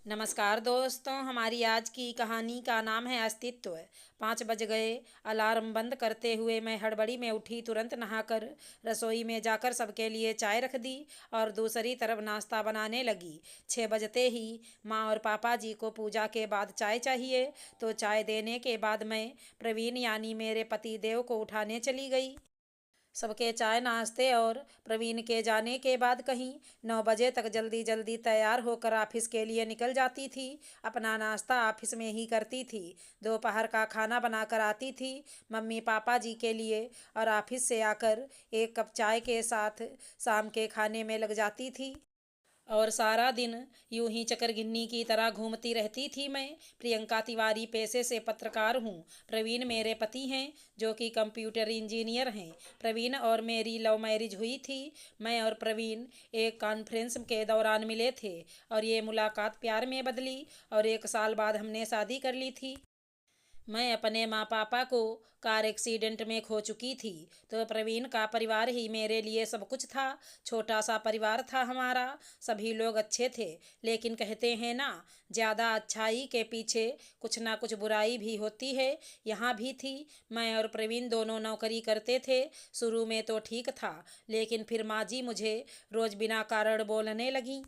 नमस्कार दोस्तों, हमारी आज की कहानी का नाम है अस्तित्व। 5 बज गए। अलार्म बंद करते हुए मैं हड़बड़ी में उठी। तुरंत नहाकर रसोई में जाकर सबके लिए चाय रख दी और दूसरी तरफ नाश्ता बनाने लगी। 6 बजते ही माँ और पापा जी को पूजा के बाद चाय चाहिए, तो चाय देने के बाद मैं प्रवीण यानी मेरे पति देव को उठाने चली गई। सबके चाय नाश्ते और प्रवीण के जाने के बाद कहीं 9 बजे तक जल्दी जल्दी तैयार होकर ऑफिस के लिए निकल जाती थी। अपना नाश्ता ऑफिस में ही करती थी। दोपहर का खाना बनाकर आती थी मम्मी पापा जी के लिए, और ऑफिस से आकर एक कप चाय के साथ शाम के खाने में लग जाती थी। और सारा दिन यूं ही चकरगिन्नी की तरह घूमती रहती थी मैं। प्रियंका तिवारी पेशे से पत्रकार हूँ। प्रवीण मेरे पति हैं, जो कि कंप्यूटर इंजीनियर हैं। प्रवीण और मेरी लव मैरिज हुई थी। मैं और प्रवीण एक कॉन्फ्रेंस के दौरान मिले थे और ये मुलाकात प्यार में बदली, और 1 साल बाद हमने शादी कर ली थी। मैं अपने माँ पापा को कार एक्सीडेंट में खो चुकी थी, तो प्रवीण का परिवार ही मेरे लिए सब कुछ था। छोटा सा परिवार था हमारा। सभी लोग अच्छे थे, लेकिन कहते हैं ना, ज़्यादा अच्छाई के पीछे कुछ ना कुछ बुराई भी होती है। यहाँ भी थी। मैं और प्रवीण दोनों नौकरी करते थे। शुरू में तो ठीक था, लेकिन फिर माँ जी मुझे रोज़ बिना कारण बोलने लगी।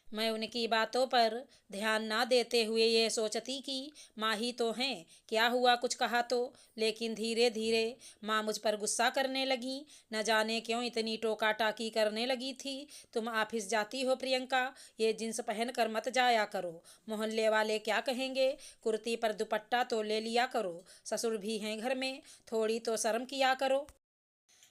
मैं उनकी बातों पर ध्यान ना देते हुए ये सोचती कि माँ ही तो हैं, क्या हुआ कुछ कहा तो। लेकिन धीरे धीरे माँ मुझ पर गुस्सा करने लगी। न जाने क्यों इतनी टोका टाकी करने लगी थी। तुम ऑफिस जाती हो प्रियंका, ये जींस पहन कर मत जाया करो, मोहल्ले वाले क्या कहेंगे। कुर्ती पर दुपट्टा तो ले लिया करो, ससुर भी हैं घर में, थोड़ी तो शर्म किया करो।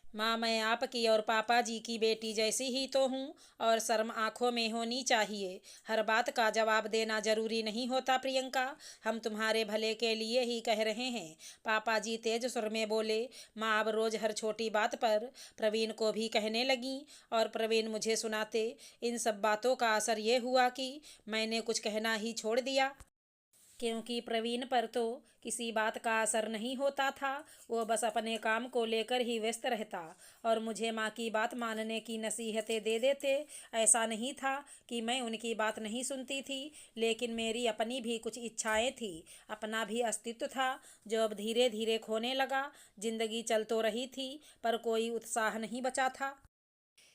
माँ, मैं आपकी और पापा जी की बेटी जैसी ही तो हूँ, और शर्म आंखों में होनी चाहिए। हर बात का जवाब देना जरूरी नहीं होता प्रियंका। हम तुम्हारे भले के लिए ही कह रहे हैं। पापा जी तेज स्वर में बोले। माँ अब रोज हर छोटी बात पर प्रवीण को भी कहने लगी, और प्रवीण मुझे सुनाते। इन सब बातों का असर ये हुआ कि मैंने कुछ कहना ही छोड़ दिया, क्योंकि प्रवीण पर तो किसी बात का असर नहीं होता था। वो बस अपने काम को लेकर ही व्यस्त रहता, और मुझे माँ की बात मानने की नसीहतें दे देते। ऐसा नहीं था कि मैं उनकी बात नहीं सुनती थी, लेकिन मेरी अपनी भी कुछ इच्छाएं थी, अपना भी अस्तित्व था, जो अब धीरे धीरे खोने लगा। जिंदगी चल तो रही थी, पर कोई उत्साह नहीं बचा था।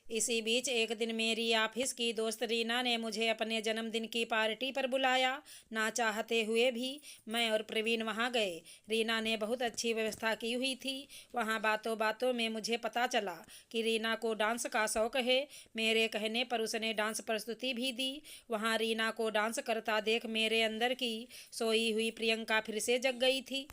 इसी बीच एक दिन मेरी ऑफिस की दोस्त रीना ने मुझे अपने जन्मदिन की पार्टी पर बुलाया। ना चाहते हुए भी मैं और प्रवीण वहां गए। रीना ने बहुत अच्छी व्यवस्था की हुई थी। वहां बातों बातों में मुझे पता चला कि रीना को डांस का शौक है। मेरे कहने पर उसने डांस प्रस्तुति भी दी। वहां रीना को डांस करता देख मेरे अंदर की सोई हुई प्रियंका फिर से जग गई थी।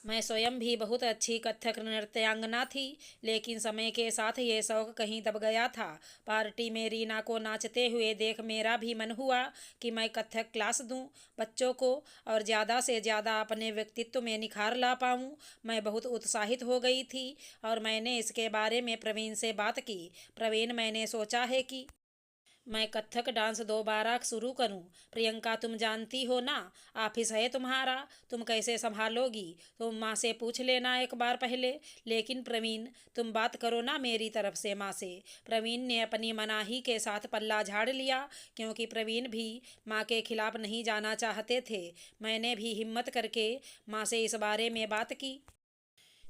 मैं स्वयं भी बहुत अच्छी कथक नृत्यांगना थी, लेकिन समय के साथ ये शौक कहीं दब गया था। पार्टी में रीना को नाचते हुए देख मेरा भी मन हुआ कि मैं कथक क्लास दूं बच्चों को, और ज़्यादा से ज़्यादा अपने व्यक्तित्व में निखार ला पाऊं। मैं बहुत उत्साहित हो गई थी, और मैंने इसके बारे में प्रवीण से बात की। प्रवीण, मैंने सोचा है कि मैं कथक डांस दोबारा शुरू करूं। प्रियंका, तुम जानती हो ना, ऑफिस है तुम्हारा, तुम कैसे संभालोगी। तुम माँ से पूछ लेना एक बार पहले। लेकिन प्रवीण, तुम बात करो ना मेरी तरफ से माँ से। प्रवीण ने अपनी मनाही के साथ पल्ला झाड़ लिया, क्योंकि प्रवीण भी माँ के खिलाफ नहीं जाना चाहते थे। मैंने भी हिम्मत करके माँ से इस बारे में बात की,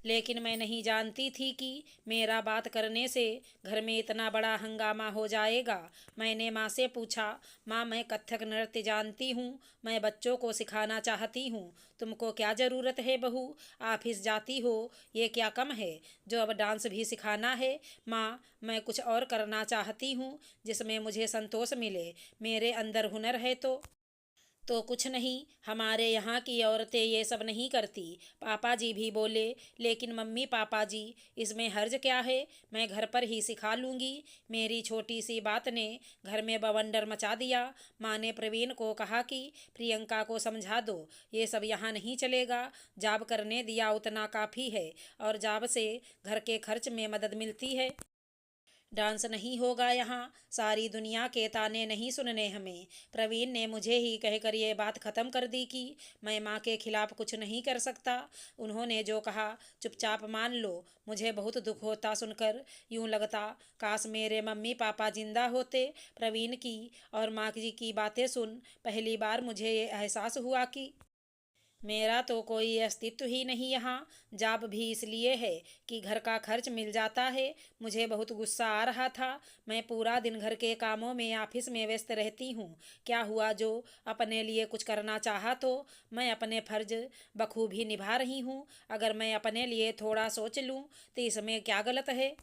लेकिन मैं नहीं जानती थी कि मेरा बात करने से घर में इतना बड़ा हंगामा हो जाएगा। मैंने माँ से पूछा, माँ, मैं कथक नृत्य जानती हूँ, मैं बच्चों को सिखाना चाहती हूँ। तुमको क्या ज़रूरत है बहू, ऑफिस जाती हो, ये क्या कम है जो अब डांस भी सिखाना है। माँ, मैं कुछ और करना चाहती हूँ जिसमें मुझे संतोष मिले। मेरे अंदर हुनर है तो कुछ नहीं, हमारे यहाँ की औरतें ये सब नहीं करती। पापा जी भी बोले, लेकिन मम्मी पापा जी, इसमें हर्ज क्या है, मैं घर पर ही सिखा लूँगी। मेरी छोटी सी बात ने घर में बवंडर मचा दिया। माँ ने प्रवीण को कहा कि प्रियंका को समझा दो, ये सब यहाँ नहीं चलेगा। जॉब करने दिया उतना काफ़ी है, और जॉब से घर के खर्च में मदद मिलती है। डांस नहीं होगा यहाँ, सारी दुनिया के ताने नहीं सुनने हमें। प्रवीण ने मुझे ही कहकर ये बात ख़त्म कर दी कि मैं माँ के खिलाफ कुछ नहीं कर सकता। उन्होंने जो कहा चुपचाप मान लो। मुझे बहुत दुख होता सुनकर। यूं लगता काश मेरे मम्मी पापा जिंदा होते। प्रवीण की और माँ जी की बातें सुन पहली बार मुझे ये एहसास हुआ कि मेरा तो कोई अस्तित्व ही नहीं यहाँ। जॉब भी इसलिए है कि घर का खर्च मिल जाता है। मुझे बहुत गुस्सा आ रहा था। मैं पूरा दिन घर के कामों में ऑफिस में व्यस्त रहती हूँ। क्या हुआ जो अपने लिए कुछ करना चाहा तो मैं अपने फर्ज बखूबी निभा रही हूँ। अगर मैं अपने लिए थोड़ा सोच लूँ तो इसमें क्या गलत है।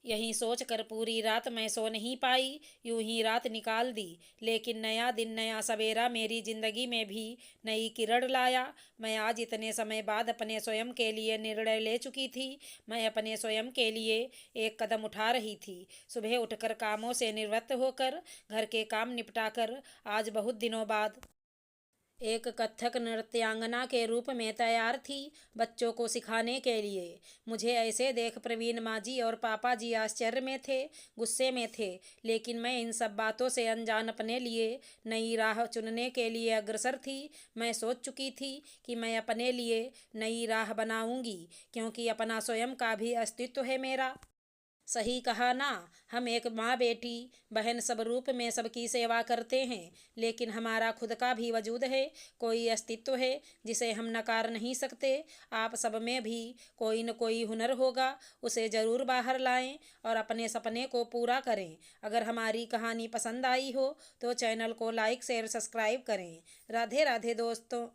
यही सोचकर पूरी रात मैं सो नहीं पाई। यूं ही रात निकाल दी। लेकिन नया दिन नया सवेरा मेरी जिंदगी में भी नई किरण लाया। मैं आज इतने समय बाद अपने स्वयं के लिए निर्णय ले चुकी थी। मैं अपने स्वयं के लिए एक कदम उठा रही थी। सुबह उठकर कामों से निवृत्त होकर घर के काम निपटाकर आज बहुत दिनों बाद एक कथक नृत्यांगना के रूप में तैयार थी बच्चों को सिखाने के लिए। मुझे ऐसे देख प्रवीण माँ जी और पापा जी आश्चर्य में थे, गुस्से में थे। लेकिन मैं इन सब बातों से अनजान अपने लिए नई राह चुनने के लिए अग्रसर थी। मैं सोच चुकी थी कि मैं अपने लिए नई राह बनाऊंगी, क्योंकि अपना स्वयं का भी अस्तित्व है मेरा। सही कहा ना। हम एक माँ बेटी बहन सब रूप में सबकी सेवा करते हैं, लेकिन हमारा खुद का भी वजूद है। कोई अस्तित्व है जिसे हम नकार नहीं सकते। आप सब में भी कोई न कोई हुनर होगा, उसे ज़रूर बाहर लाएं और अपने सपने को पूरा करें। अगर हमारी कहानी पसंद आई हो तो चैनल को लाइक शेयर सब्सक्राइब करें। राधे राधे दोस्तों।